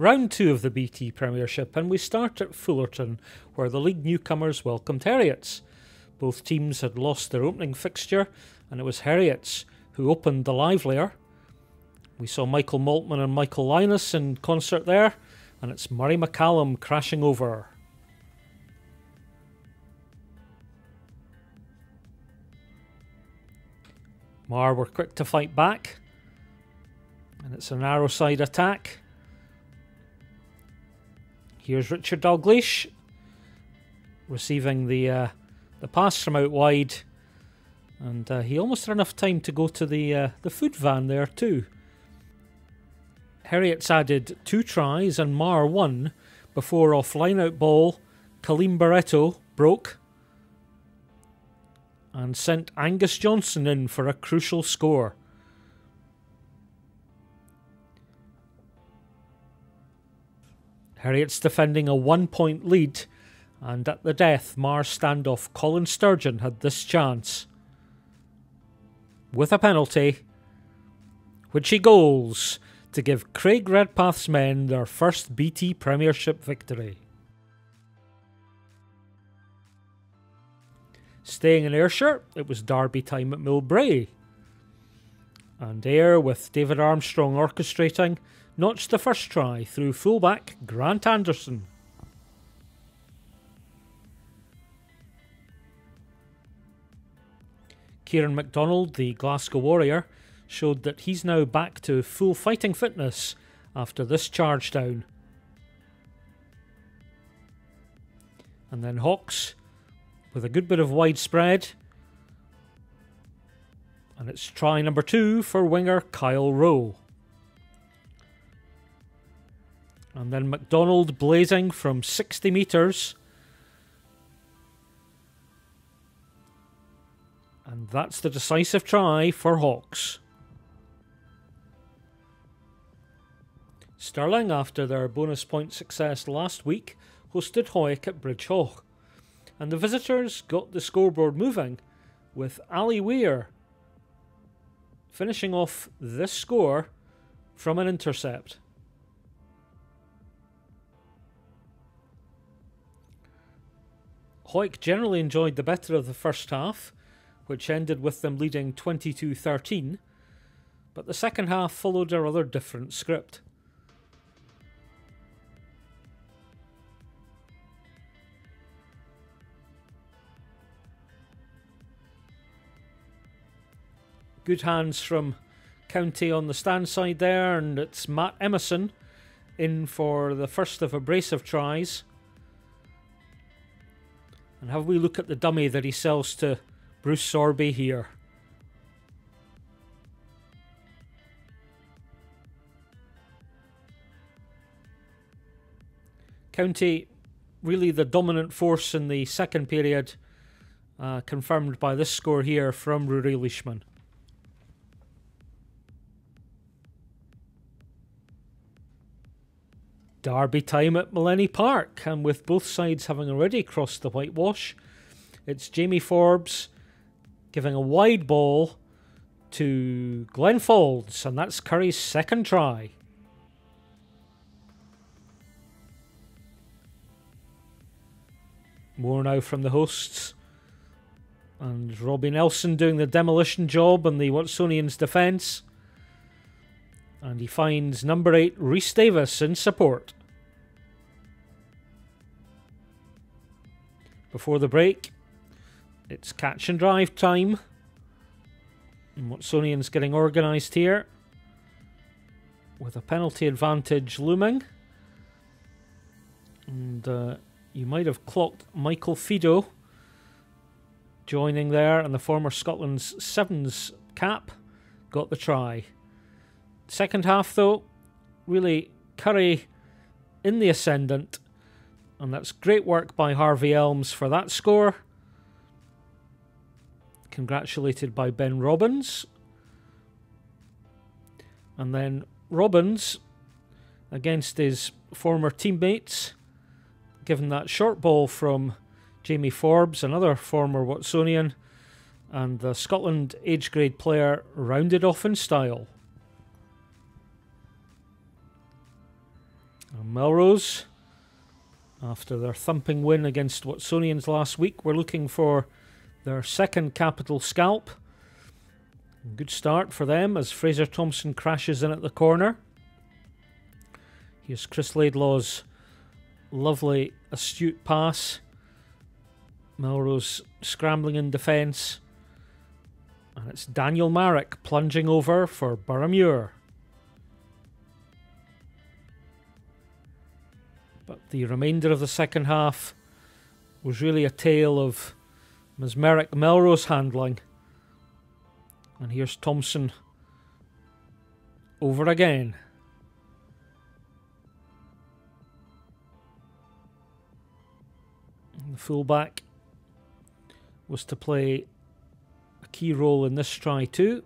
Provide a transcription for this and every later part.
Round 2 of the BT Premiership, and we start at Fullerton, where the league newcomers welcomed Harriets. Both teams had lost their opening fixture, and it was Harriets who opened the livelier. We saw Michael Maltman and Michael Linus in concert there, and it's Murray McCallum crashing over. Marr were quick to fight back, and it's a narrow side attack. Here's Richard Dalgleish receiving the pass from out wide, and he almost had enough time to go to the food van there too. Harriet's added 2 tries and Marr 1 before off line-out ball Kaleem Barreto broke and sent Angus Johnson in for a crucial score. Harriet's defending a 1-point lead, and at the death, Marr's standoff Colin Sturgeon had this chance. With a penalty, which he goals to give Craig Redpath's men their first BT Premiership victory. Staying in Ayrshire, it was derby time at Millbrae. And Ayr, with David Armstrong orchestrating, notched the first try through fullback Grant Anderson. Kieran MacDonald, the Glasgow Warrior, showed that he's now back to full fighting fitness after this charge down. And then Hawks with a good bit of widespread. And it's try number 2 for winger Kyle Rowe. And then MacDonald blazing from 60 metres. And that's the decisive try for Hawks. Stirling, after their bonus point success last week, hosted Hoyk at Bridge Hall. And the visitors got the scoreboard moving with Ali Weir finishing off this score from an intercept. Hoyk generally enjoyed the better of the first half, which ended with them leading 22-13, but the second half followed a rather different script. Good hands from County on the stand side there, and it's Matt Emerson in for the first of a brace of tries. And have we look at the dummy that he sells to Bruce Sorby here. County really the dominant force in the second period, confirmed by this score here from Rory Leishman. Derby time at Millennium Park, and with both sides having already crossed the whitewash, it's Jamie Forbes giving a wide ball to Glenn Faulds, and that's Currie's second try. More now from the hosts, and Robbie Nelson doing the demolition job on the Watsonians' defence. And he finds number 8, Rhys Davis, in support. Before the break, it's catch and drive time. And Watsonians getting organised here, with a penalty advantage looming. And you might have clocked Michael Fido joining there, and the former Scotland's Sevens cap got the try. Second half, though, really Currie in the ascendant, and that's great work by Harvey Elms for that score. Congratulated by Ben Robbins. And then Robbins, against his former teammates, given that short ball from Jamie Forbes, another former Watsonian, and the Scotland age grade player rounded off in style. And Melrose, after their thumping win against Watsonians last week, were looking for their second capital scalp. Good start for them as Fraser Thompson crashes in at the corner. Here's Chris Laidlaw's lovely, astute pass. Melrose scrambling in defence. And it's Daniel Marrick plunging over for Boroughmuir. But the remainder of the second half was really a tale of mesmeric Melrose handling. And here's Thompson over again. The fullback was to play a key role in this try too.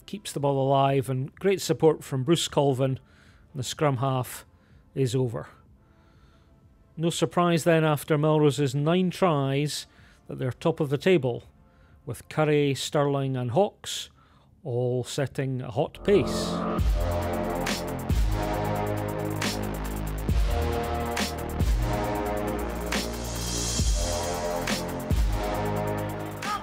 Keeps the ball alive, and great support from Bruce Colvin. And the scrum half is over. No surprise then, after Melrose's 9 tries, that they're top of the table, with Currie, Stirling and Hawks all setting a hot pace.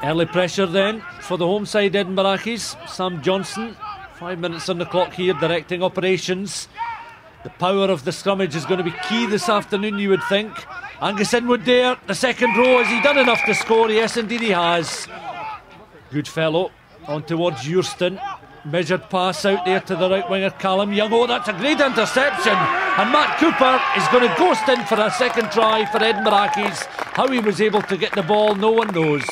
Early pressure then for the home side Edinburgh Accies. Sam Johnson, 5 minutes on the clock here, directing operations. The power of the scrummage is going to be key this afternoon, you would think. Angus Inwood there, the second row. Has he done enough to score? Yes, indeed he has. Good fellow on towards Eurston. Measured pass out there to the right winger Callum Young. Oh, that's a great interception. And Matt Cooper is going to ghost in for a second try for Edinburgh Accies. How he was able to get the ball, no one knows.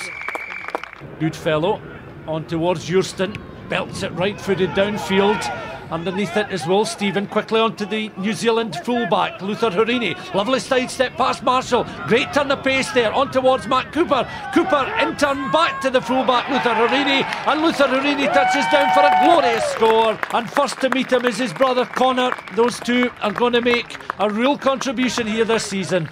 Good fellow on towards Eurston. Belts it right-footed downfield. Underneath it as well, Stephen quickly onto the New Zealand fullback, Luther Horini. Lovely sidestep past Marshall. Great turn of pace there, on towards Matt Cooper. Cooper in turn back to the fullback, Luther Horini. And Luther Horini touches down for a glorious score. And first to meet him is his brother Connor. Those two are going to make a real contribution here this season.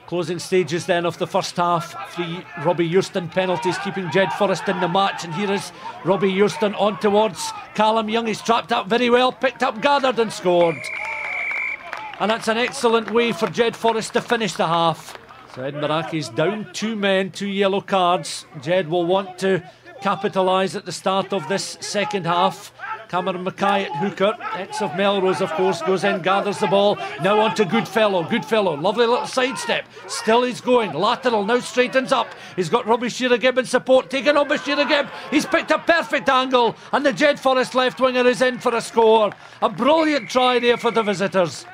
Closing stages then of the first half. 3 Robbie Eurston penalties keeping Jed-Forest in the match. And here is Robbie Eurston on towards Callum Young. He's trapped up very well, picked up, gathered and scored. And that's an excellent way for Jed-Forest to finish the half. So Edinburgh Accies down 2 men, 2 yellow cards. Jed will want to capitalise at the start of this second half. Cameron Mackay at hooker, ex of Melrose of course, goes in, gathers the ball, now on to Goodfellow, lovely little sidestep, still he's going, lateral, now straightens up, he's got Robbie Shearer-Gibb in support, taking on by Shearer-Gibb, he's picked a perfect angle, and the Jed-Forest left winger is in for a score. A brilliant try there for the visitors.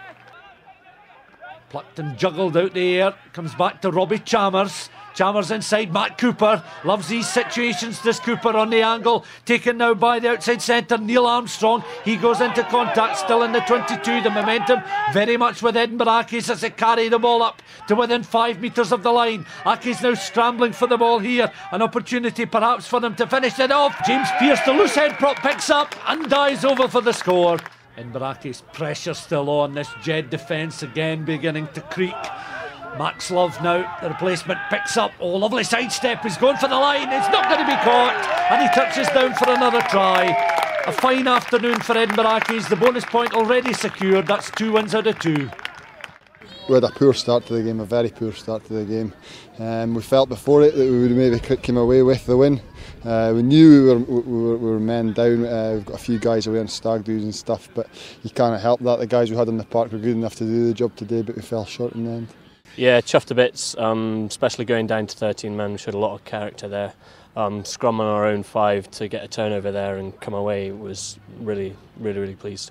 Plucked and juggled out the air, comes back to Robbie Chalmers. Chalmers inside, Matt Cooper loves these situations, this Cooper on the angle, taken now by the outside centre, Neil Armstrong. He goes into contact, still in the 22, the momentum very much with Edinburgh Accies as they carry the ball up to within 5 metres of the line. Accies now scrambling for the ball here, an opportunity perhaps for them to finish it off. James Pearce, the loose head prop, picks up and dives over for the score. Edinburgh Accies pressure still on, this Jed defence again beginning to creak. Max Love now, the replacement, picks up. Oh, lovely sidestep. He's going for the line. It's not going to be caught. And he touches down for another try. A fine afternoon for Edinburgh Accies. The bonus point already secured. That's 2 wins out of 2. We had a poor start to the game, a very poor start to the game. We felt before it that we would maybe come away with the win. We knew we were men down. We've got a few guys away on stag do's and stuff, but you can't help that. The guys we had on the park were good enough to do the job today, but we fell short in the end. Yeah, chuffed to bits, especially going down to 13 men. We showed a lot of character there. Scrum on our own 5 to get a turnover there and come away was really pleased.